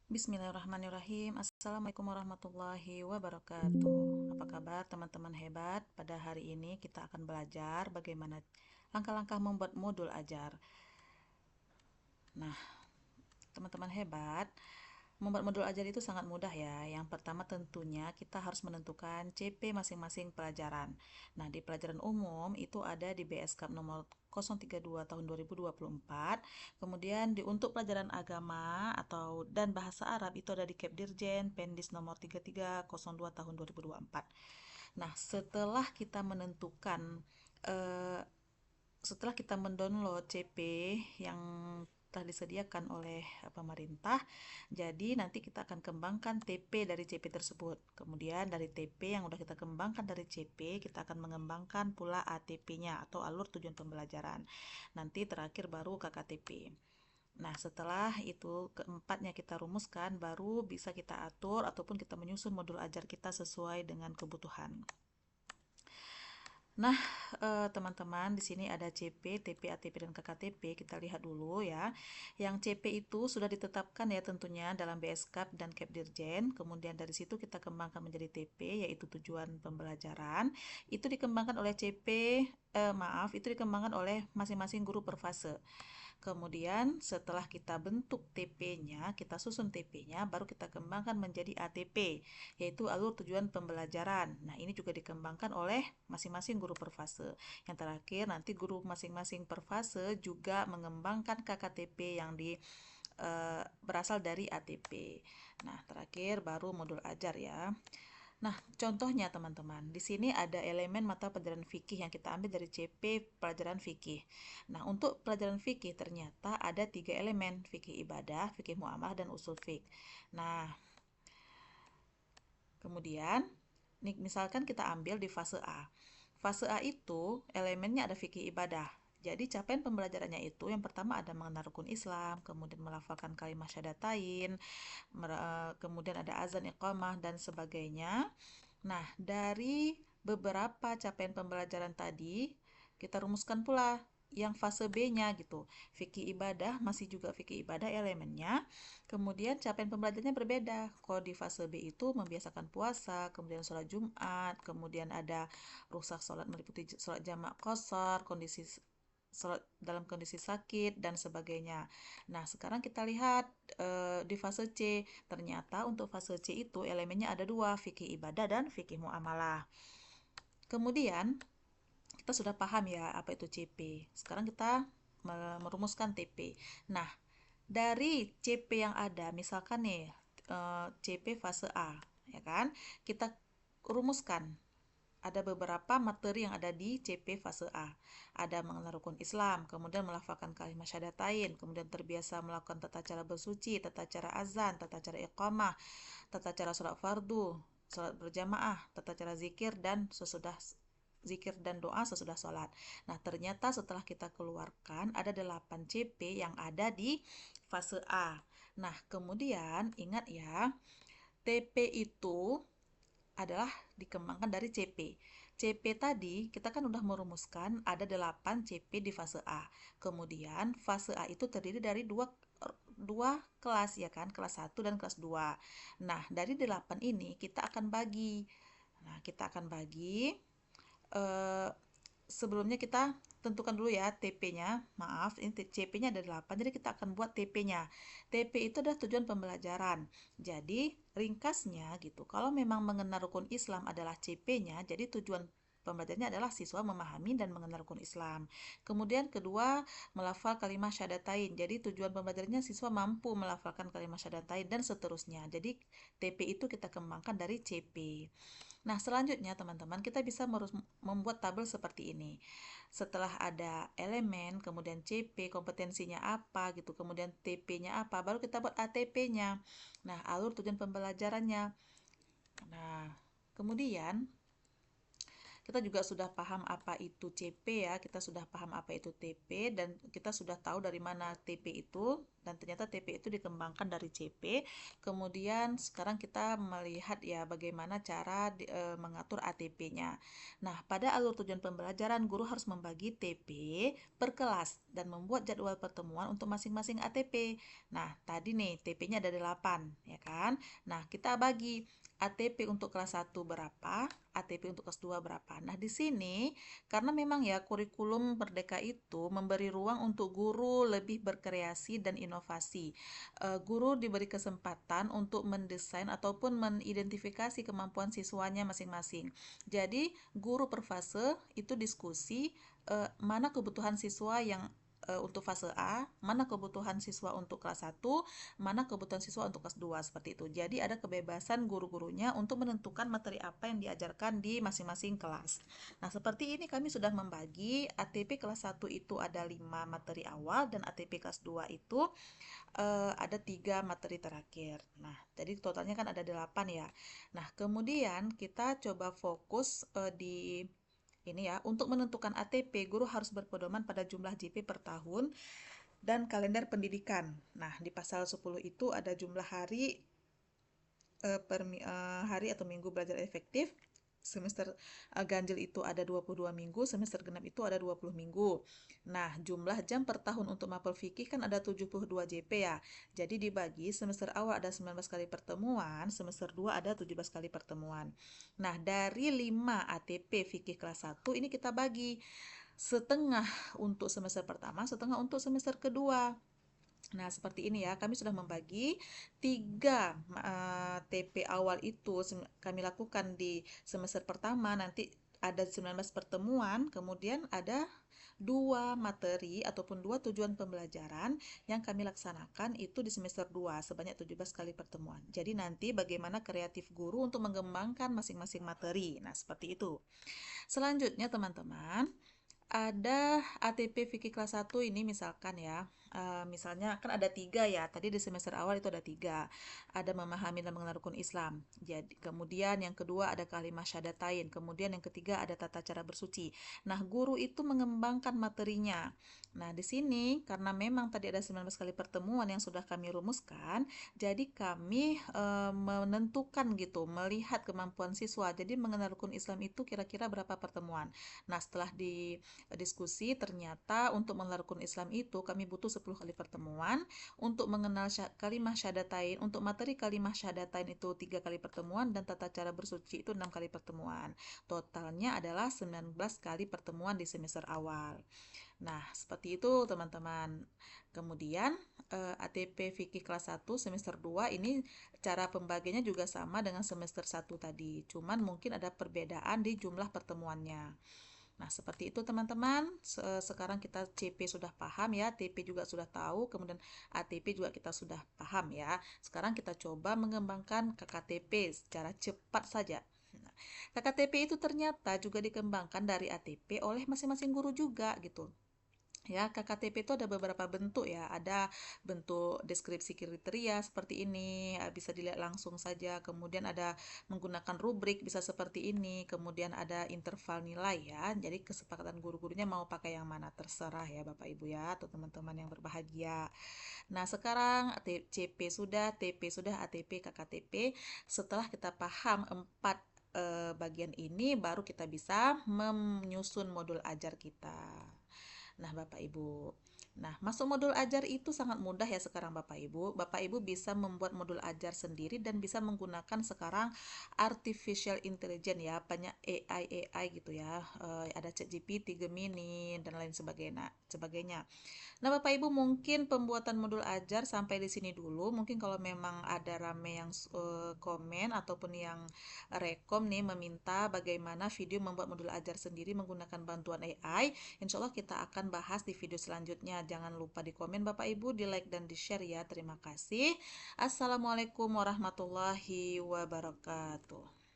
Bismillahirrahmanirrahim. Assalamualaikum warahmatullahi wabarakatuh. Apa kabar teman-teman hebat? Pada hari ini kita akan belajar bagaimana langkah-langkah membuat modul ajar. Nah, teman-teman hebat, membuat modul ajar itu sangat mudah ya. Yang pertama tentunya kita harus menentukan CP masing-masing pelajaran. Nah, di pelajaran umum itu ada di BSK nomor 032 tahun 2024. Kemudian untuk pelajaran agama atau dan bahasa Arab itu ada di Kepdirjen Pendis nomor 3302 tahun 2024. Nah, eh, setelah kita mendownload CP yang telah disediakan oleh pemerintah, jadi nanti kita akan kembangkan TP dari CP tersebut. Kemudian dari TP yang udah kita kembangkan dari CP, kita akan mengembangkan pula ATP-nya atau alur tujuan pembelajaran. Nanti terakhir baru KKTP. Nah, setelah itu keempatnya kita rumuskan, baru bisa kita atur ataupun kita menyusun modul ajar kita sesuai dengan kebutuhan. Nah, teman-teman, di sini ada CP, TP, ATP, dan KKTP. Kita lihat dulu ya. Yang CP itu sudah ditetapkan ya tentunya dalam BSKAP dan Kepdirjen. Kemudian dari situ kita kembangkan menjadi TP, yaitu tujuan pembelajaran. Itu dikembangkan oleh CP, itu dikembangkan oleh masing-masing guru per fase. Kemudian setelah kita bentuk TP-nya, kita susun TP-nya, baru kita kembangkan menjadi ATP, yaitu alur tujuan pembelajaran. Nah, ini juga dikembangkan oleh masing-masing guru per fase. Yang terakhir, nanti guru masing-masing per fase juga mengembangkan KKTP yang berasal dari ATP. Nah, terakhir baru modul ajar ya. Nah, contohnya teman-teman, di sini ada elemen mata pelajaran fikih yang kita ambil dari CP pelajaran fikih. Nah, untuk pelajaran fikih ternyata ada 3 elemen, fikih ibadah, fikih muamalah, dan usul fik. Nah, kemudian, misalkan kita ambil di fase A. Fase A itu elemennya ada fikih ibadah. Jadi capaian pembelajarannya itu yang pertama ada mengenal rukun Islam, kemudian melafalkan kalimat syahadatain, kemudian ada azan, iqamah, dan sebagainya. Nah, dari beberapa capaian pembelajaran tadi, kita rumuskan pula yang fase B-nya gitu. Fikih ibadah masih juga fikih ibadah elemennya. Kemudian capaian pembelajarannya berbeda. Kalau di fase B itu membiasakan puasa, kemudian sholat Jumat, kemudian ada rusak sholat meliputi sholat jamak qashar, kondisi sholat dalam kondisi sakit, dan sebagainya. Nah, sekarang kita lihat di fase C. Ternyata untuk fase C itu elemennya ada 2, fikih ibadah dan fikih muamalah. Kemudian, kita sudah paham ya apa itu CP. Sekarang kita merumuskan TP. Nah, dari CP yang ada, misalkan nih CP fase A, ya kan? Kita rumuskan ada beberapa materi yang ada di CP fase A. Ada mengenal rukun Islam, kemudian melafalkan kalimat syahadatain, kemudian terbiasa melakukan tata cara bersuci, tata cara azan, tata cara iqamah, tata cara sholat fardu, sholat berjamaah, tata cara zikir dan doa sesudah sholat. Nah, ternyata setelah kita keluarkan ada 8 CP yang ada di fase A. Nah, kemudian ingat ya, TP itu adalah dikembangkan dari CP. CP tadi kita kan udah merumuskan ada 8 CP di fase A. Kemudian fase A itu terdiri dari dua kelas ya kan, kelas 1 dan kelas 2. Nah, dari 8 ini kita akan bagi. Nah, kita akan bagi eh, sebelumnya kita tentukan dulu ya TP-nya. Maaf, ini CP-nya ada 8, jadi kita akan buat TP-nya. TP itu adalah tujuan pembelajaran. Jadi, ringkasnya gitu. Kalau memang mengenal rukun Islam adalah CP-nya, jadi tujuan pembelajarannya adalah siswa memahami dan mengenal rukun Islam. Kemudian kedua, melafal kalimat syahadatain. Jadi tujuan pembelajarannya siswa mampu melafalkan kalimat syahadatain dan seterusnya. Jadi TP itu kita kembangkan dari CP. Nah, selanjutnya teman-teman, kita bisa membuat tabel seperti ini. Setelah ada elemen, kemudian CP, kompetensinya apa gitu, kemudian TP-nya apa, baru kita buat ATP-nya. Nah, alur tujuan pembelajarannya. Nah, kemudian kita juga sudah paham apa itu CP ya, kita sudah paham apa itu TP, dan kita sudah tahu dari mana TP itu, dan ternyata TP itu dikembangkan dari CP. Kemudian sekarang kita melihat ya bagaimana cara mengatur ATP-nya. Nah, pada alur tujuan pembelajaran, guru harus membagi TP per kelas dan membuat jadwal pertemuan untuk masing-masing ATP. Nah, tadi nih TP-nya ada 8, ya kan? Nah, kita bagi ATP untuk kelas 1 berapa, ATP untuk kelas 2 berapa. Nah, di sini karena memang ya kurikulum Merdeka itu memberi ruang untuk guru lebih berkreasi dan inovasi. Guru diberi kesempatan untuk mendesain ataupun mengidentifikasi kemampuan siswanya masing-masing. Jadi, guru per fase itu diskusi mana kebutuhan siswa yang untuk fase A, mana kebutuhan siswa untuk kelas 1, mana kebutuhan siswa untuk kelas 2, seperti itu. Jadi ada kebebasan guru-gurunya untuk menentukan materi apa yang diajarkan di masing-masing kelas. Nah, seperti ini kami sudah membagi ATP kelas 1 itu ada 5 materi awal, dan ATP kelas 2 itu ada 3 materi terakhir. Nah, jadi totalnya kan ada 8 ya. Nah, kemudian kita coba fokus di ini ya, untuk menentukan ATP, guru harus berpedoman pada jumlah JP per tahun dan kalender pendidikan. Nah, di pasal 10 itu ada jumlah hari hari atau minggu belajar efektif. Semester ganjil itu ada 22 minggu, semester genap itu ada 20 minggu. Nah, jumlah jam per tahun untuk mapel fikih kan ada 72 JP ya. Jadi dibagi, semester awal ada 19 kali pertemuan, semester 2 ada 17 kali pertemuan. Nah, dari 5 ATP fikih kelas 1 ini kita bagi setengah untuk semester pertama, setengah untuk semester kedua. Nah, seperti ini ya, kami sudah membagi 3 TP awal itu kami lakukan di semester pertama, nanti ada 19 pertemuan, kemudian ada 2 materi ataupun 2 tujuan pembelajaran yang kami laksanakan itu di semester 2 sebanyak 17 kali pertemuan. Jadi nanti bagaimana kreatif guru untuk mengembangkan masing-masing materi. Nah, seperti itu. Selanjutnya teman-teman, ada ATP fikih kelas 1 ini misalkan ya, misalnya kan ada 3 ya, tadi di semester awal itu ada 3, ada memahami dan mengenal rukun Islam. Jadi kemudian yang kedua ada kalimah syahadatain, kemudian yang ketiga ada tata cara bersuci. Nah, guru itu mengembangkan materinya. Nah, di sini karena memang tadi ada 19 kali pertemuan yang sudah kami rumuskan, jadi kami menentukan gitu, melihat kemampuan siswa. Jadi mengenal rukun Islam itu kira-kira berapa pertemuan. Nah, setelah diskusi, ternyata untuk mengenal rukun Islam itu kami butuh 10 kali pertemuan, untuk mengenal kalimah syahadatain, untuk materi kalimah syahadatain itu 3 kali pertemuan, dan tata cara bersuci itu 6 kali pertemuan. Totalnya adalah 19 kali pertemuan di semester awal. Nah, seperti itu teman-teman. Kemudian ATP fikih kelas 1 semester 2 ini cara pembagiannya juga sama dengan semester 1 tadi. Cuman mungkin ada perbedaan di jumlah pertemuannya. Nah, seperti itu teman-teman. Sekarang kita CP sudah paham ya, TP juga sudah tahu, kemudian ATP juga kita sudah paham ya. Sekarang kita coba mengembangkan KKTP secara cepat saja. Nah, KKTP itu ternyata juga dikembangkan dari ATP oleh masing-masing guru juga gitu. Ya, KKTP itu ada beberapa bentuk ya. Ada bentuk deskripsi kriteria seperti ini, bisa dilihat langsung saja. Kemudian ada menggunakan rubrik, bisa seperti ini. Kemudian ada interval nilai ya. Jadi kesepakatan guru-gurunya mau pakai yang mana, terserah ya Bapak Ibu ya, atau teman-teman yang berbahagia. Nah, sekarang CP sudah, TP sudah, ATP, KKTP. Setelah kita paham 4 bagian ini, baru kita bisa menyusun modul ajar kita. Nah, Bapak Ibu. Nah, masuk modul ajar itu sangat mudah ya sekarang Bapak Ibu. Bapak Ibu bisa membuat modul ajar sendiri dan bisa menggunakan sekarang artificial intelligence ya, banyak AI gitu ya. Ada ChatGPT, Gemini dan lain sebagainya. Nah, Bapak Ibu, mungkin pembuatan modul ajar sampai di sini dulu. Mungkin kalau memang ada rame yang komen ataupun yang rekom nih meminta bagaimana video membuat modul ajar sendiri menggunakan bantuan AI, insya Allah kita akan bahas di video selanjutnya. Jangan lupa di komen Bapak Ibu, di like dan di share ya. Terima kasih. Assalamualaikum warahmatullahi wabarakatuh.